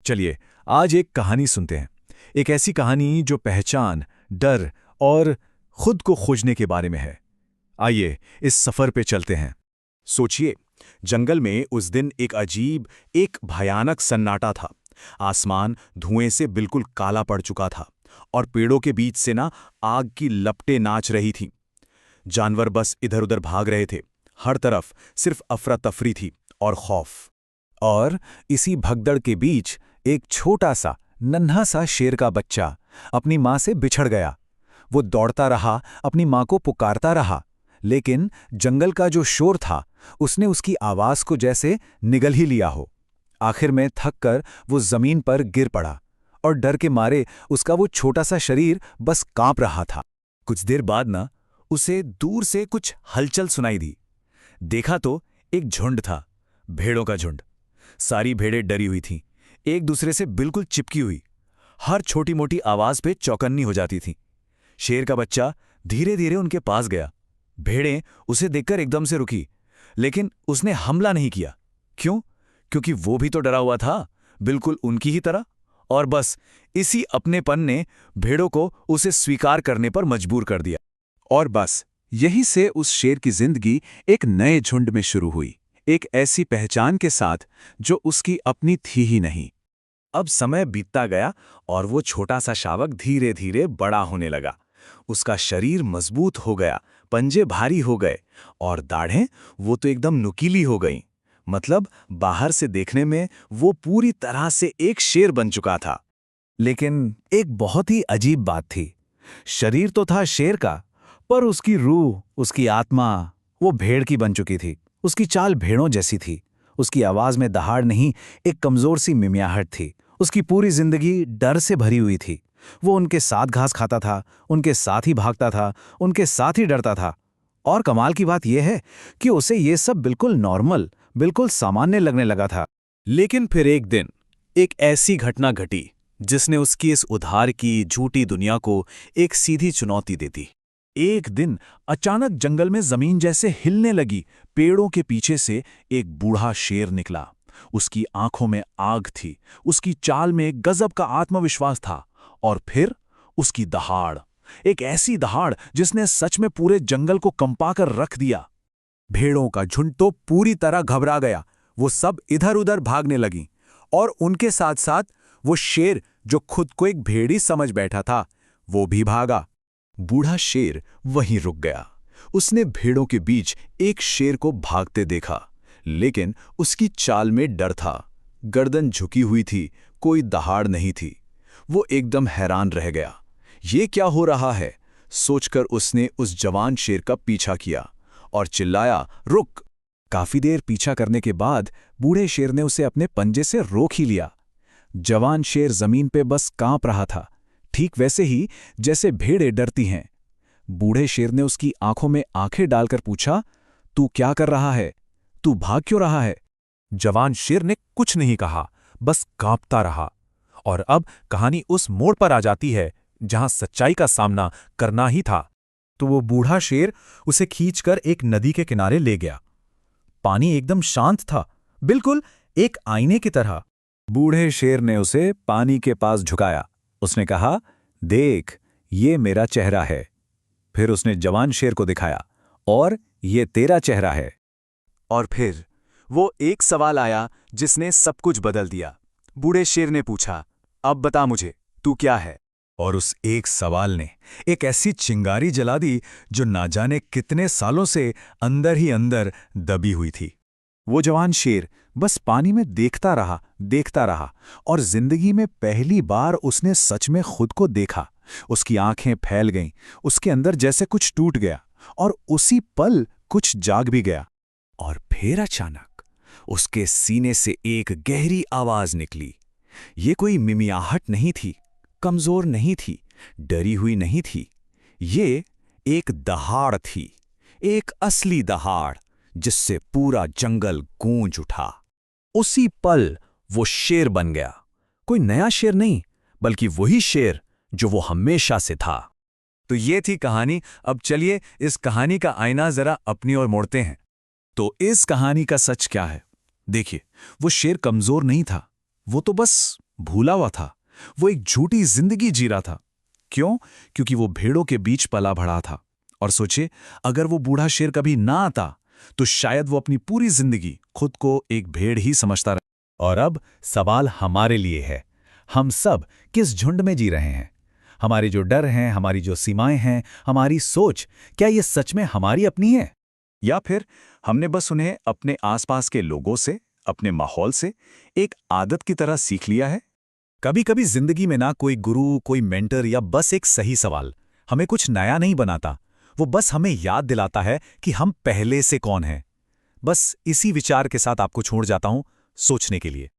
चलिए आज एक कहानी सुनते हैं। एक ऐसी कहानी जो पहचान, डर और खुद को खोजने के बारे में है। आइए इस सफर पे चलते हैं। सोचिए, जंगल में उस दिन एक भयानक सन्नाटा था। आसमान धुएं से बिल्कुल काला पड़ चुका था और पेड़ों के बीच से ना आग की लपटें नाच रही थीं। जानवर बस इधर उधर भाग रहे थे। हर तरफ सिर्फ अफरा तफरी थी और खौफ। और इसी भगदड़ के बीच एक छोटा सा नन्हा सा शेर का बच्चा अपनी माँ से बिछड़ गया। वो दौड़ता रहा, अपनी माँ को पुकारता रहा, लेकिन जंगल का जो शोर था उसने उसकी आवाज को जैसे निगल ही लिया हो। आखिर में थक कर वो जमीन पर गिर पड़ा और डर के मारे उसका वो छोटा सा शरीर बस कांप रहा था। कुछ देर बाद ना उसे दूर से कुछ हलचल सुनाई दी। देखा तो एक झुंड था, भेड़ों का झुंड। सारी भेड़ें डरी हुई थीं, एक दूसरे से बिल्कुल चिपकी हुई, हर छोटी मोटी आवाज पे चौकन्नी हो जाती थीं। शेर का बच्चा धीरे धीरे उनके पास गया। भेड़ें उसे देखकर एकदम से रुकी, लेकिन उसने हमला नहीं किया। क्यों? क्योंकि वो भी तो डरा हुआ था, बिल्कुल उनकी ही तरह। और बस इसी अपनेपन ने भेड़ों को उसे स्वीकार करने पर मजबूर कर दिया। और बस यहीं से उस शेर की जिंदगी एक नए झुंड में शुरू हुई, एक ऐसी पहचान के साथ जो उसकी अपनी थी ही नहीं। अब समय बीतता गया और वो छोटा सा शावक धीरे धीरे बड़ा होने लगा। उसका शरीर मजबूत हो गया, पंजे भारी हो गए और दाढ़ें वो तो एकदम नुकीली हो गईं। मतलब बाहर से देखने में वो पूरी तरह से एक शेर बन चुका था। लेकिन एक बहुत ही अजीब बात थी। शरीर तो था शेर का, पर उसकी रूह, उसकी आत्मा वो भेड़ की बन चुकी थी। उसकी चाल भेड़ों जैसी थी। उसकी आवाज में दहाड़ नहीं, एक कमजोर सी मिमियाहट थी। उसकी पूरी जिंदगी डर से भरी हुई थी। वो उनके साथ घास खाता था, उनके साथ ही भागता था, उनके साथ ही डरता था। और कमाल की बात यह है कि उसे ये सब बिल्कुल नॉर्मल, बिल्कुल सामान्य लगने लगा था। लेकिन फिर एक दिन एक ऐसी घटना घटी जिसने उसकी इस उधार की झूठी दुनिया को एक सीधी चुनौती दे दी। एक दिन अचानक जंगल में जमीन जैसे हिलने लगी। पेड़ों के पीछे से एक बूढ़ा शेर निकला। उसकी आंखों में आग थी, उसकी चाल में गजब का आत्मविश्वास था। और फिर उसकी दहाड़, एक ऐसी दहाड़ जिसने सच में पूरे जंगल को कंपाकर रख दिया। भेड़ों का झुंड तो पूरी तरह घबरा गया। वो सब इधर उधर भागने लगीं और उनके साथ साथ वो शेर जो खुद को एक भेड़ी समझ बैठा था, वो भी भागा। बूढ़ा शेर वहीं रुक गया। उसने भेड़ों के बीच एक शेर को भागते देखा, लेकिन उसकी चाल में डर था। गर्दन झुकी हुई थी, कोई दहाड़ नहीं थी। वो एकदम हैरान रह गया। ये क्या हो रहा है? सोचकर उसने उस जवान शेर का पीछा किया और चिल्लाया, रुक! काफी देर पीछा करने के बाद बूढ़े शेर ने उसे अपने पंजे से रोक ही लिया। जवान शेर जमीन पे बस कांप रहा था, ठीक वैसे ही जैसे भेड़ें डरती हैं। बूढ़े शेर ने उसकी आंखों में आंखें डालकर पूछा, तू क्या कर रहा है? तू भाग क्यों रहा है? जवान शेर ने कुछ नहीं कहा, बस कांपता रहा। और अब कहानी उस मोड़ पर आ जाती है जहां सच्चाई का सामना करना ही था। तो वो बूढ़ा शेर उसे खींचकर एक नदी के किनारे ले गया। पानी एकदम शांत था, बिल्कुल एक आईने की तरह। बूढ़े शेर ने उसे पानी के पास झुकाया। उसने कहा, देख, ये मेरा चेहरा है। फिर उसने जवान शेर को दिखाया, और ये तेरा चेहरा है। और फिर वो एक सवाल आया जिसने सब कुछ बदल दिया। बूढ़े शेर ने पूछा, अब बता मुझे, तू क्या है? और उस एक सवाल ने एक ऐसी चिंगारी जला दी जो ना जाने कितने सालों से अंदर ही अंदर दबी हुई थी। वो जवान शेर बस पानी में देखता रहा और जिंदगी में पहली बार उसने सच में खुद को देखा। उसकी आंखें फैल गईं, उसके अंदर जैसे कुछ टूट गया और उसी पल कुछ जाग भी गया। और फिर अचानक उसके सीने से एक गहरी आवाज निकली। ये कोई मिमियाहट नहीं थी, कमजोर नहीं थी, डरी हुई नहीं थी। ये एक दहाड़ थी, एक असली दहाड़ जिससे पूरा जंगल गूंज उठा। उसी पल वो शेर बन गया। कोई नया शेर नहीं, बल्कि वही शेर जो वो हमेशा से था। तो ये थी कहानी। अब चलिए इस कहानी का आईना जरा अपनी ओर मोड़ते हैं। तो इस कहानी का सच क्या है? देखिए, वो शेर कमजोर नहीं था, वो तो बस भूला हुआ था। वो एक झूठी जिंदगी जी रहा था। क्यों? क्योंकि वो भेड़ों के बीच पला बढ़ा था। और सोचे, अगर वो बूढ़ा शेर कभी ना आता तो शायद वो अपनी पूरी जिंदगी खुद को एक भेड़ ही समझता रहा। और अब सवाल हमारे लिए है, हम सब किस झुंड में जी रहे हैं? हमारे जो डर हैं, हमारी जो सीमाएं हैं, हमारी सोच, क्या ये सच में हमारी अपनी है? या फिर हमने बस उन्हें अपने आसपास के लोगों से, अपने माहौल से एक आदत की तरह सीख लिया है? कभी कभी जिंदगी में ना कोई गुरु, कोई मेंटर या बस एक सही सवाल हमें कुछ नया नहीं बनाता। वो बस हमें याद दिलाता है कि हम पहले से कौन हैं। बस इसी विचार के साथ आपको छोड़ जाता हूं सोचने के लिए।